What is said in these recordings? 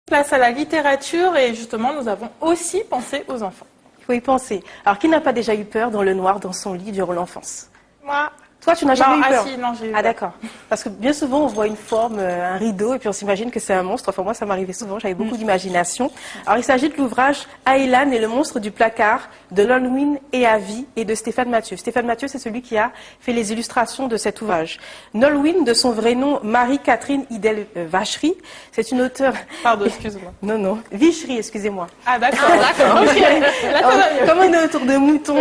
Place à la littérature et justement, nous avons aussi pensé aux enfants. Il faut y penser. Alors, qui n'a pas déjà eu peur dans le noir dans son lit durant l'enfance? Moi. Toi, tu n'as jamais eu peur? Ah si, non, j'ai eu peur. Ah d'accord. Parce que bien souvent, on voit une forme, un rideau, et puis on s'imagine que c'est un monstre. Enfin, moi, ça m'arrivait souvent, j'avais beaucoup d'imagination. Alors, il s'agit de l'ouvrage Aylan et le monstre du placard de Nolwenn Ehavi et de Stéphane Mathieu. Stéphane Mathieu, c'est celui qui a fait les illustrations de cet ouvrage. Nolwenn, de son vrai nom, Marie-Catherine Idel Vachery, c'est une auteure... Pardon, excuse-moi. Non, Vichery, excusez-moi. Ah d'accord, d'accord, ok. Là, ça va mieux. Comme on est autour de moutons,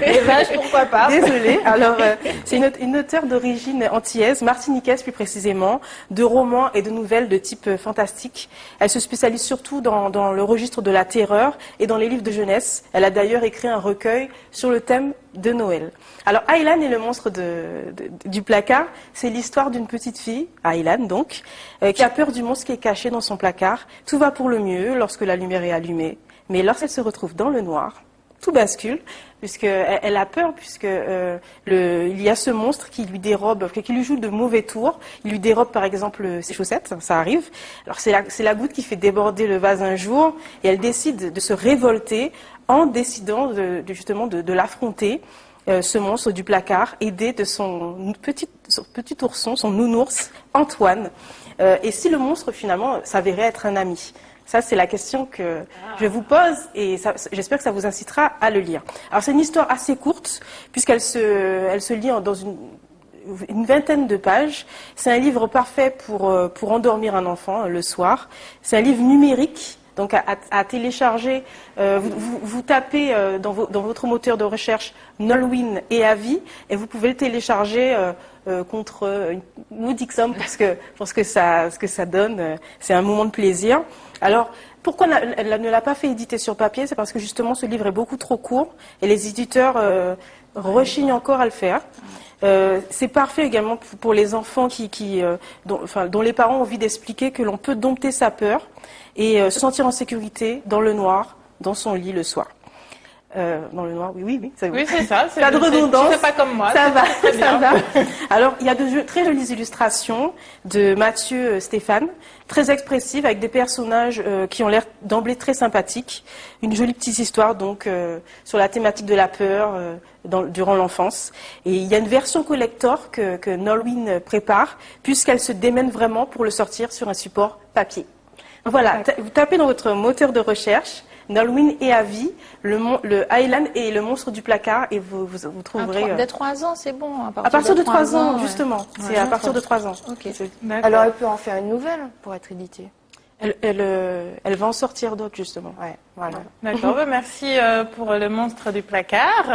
Les vaches, pourquoi pas. Désolée. Alors, c'est une auteure d'origine antillaise, martiniquaise plus précisément, de romans et de nouvelles de type fantastique. Elle se spécialise surtout dans le registre de la terreur et dans les livres de jeunesse. Elle a d'ailleurs écrit un recueil sur le thème de Noël. Alors, Aylan et le monstre du placard, c'est l'histoire d'une petite fille, Aylan donc, qui a peur du monstre qui est caché dans son placard. Tout va pour le mieux lorsque la lumière est allumée. Mais lorsqu'elle se retrouve dans le noir, tout bascule, puisqu'elle a peur, il y a ce monstre qui lui dérobe, qui lui joue de mauvais tours. Il lui dérobe par exemple ses chaussettes, ça arrive. Alors c'est la goutte qui fait déborder le vase un jour, et elle décide de se révolter en décidant justement de l'affronter, ce monstre du placard, aidé de son petit ourson, son nounours, Antoine. Et si le monstre finalement s'avérait être un ami? Ça, c'est la question que je vous pose et j'espère que ça vous incitera à le lire. Alors, c'est une histoire assez courte puisqu'elle se lit dans une vingtaine de pages. C'est un livre parfait pour endormir un enfant le soir. C'est un livre numérique, donc à télécharger. Vous tapez dans votre moteur de recherche Nolwenn Ehavi et vous pouvez le télécharger contre une modique somme pour ce que ça donne. C'est un moment de plaisir. Alors, pourquoi elle ne l'a pas fait éditer sur papier? C'est parce que justement ce livre est beaucoup trop court et les éditeurs rechignent encore à le faire. C'est parfait également pour les enfants dont les parents ont envie d'expliquer que l'on peut dompter sa peur et se sentir en sécurité dans le noir, dans son lit le soir. Dans le noir, oui, c'est ça. Pas de redondance. Tu fais pas comme moi. Ça va. Alors, il y a de très jolies illustrations de Mathieu Stéphane, très expressives, avec des personnages qui ont l'air d'emblée très sympathiques. Une jolie petite histoire, donc, sur la thématique de la peur durant l'enfance. Et il y a une version collector que Nolwenn prépare, puisqu'elle se démène vraiment pour le sortir sur un support papier. Voilà, vous tapez dans votre moteur de recherche Nolwenn Ehavi, le Aylan et le monstre du placard, et vous trouverez... Dès 3 ans, c'est bon. À partir de 3 ans, justement. Ouais. C'est à partir de 3 ans. Okay. Alors, elle peut en faire une nouvelle pour être éditée. Elle va en sortir d'autres, justement. Ouais, voilà. D'accord, merci pour le monstre du placard.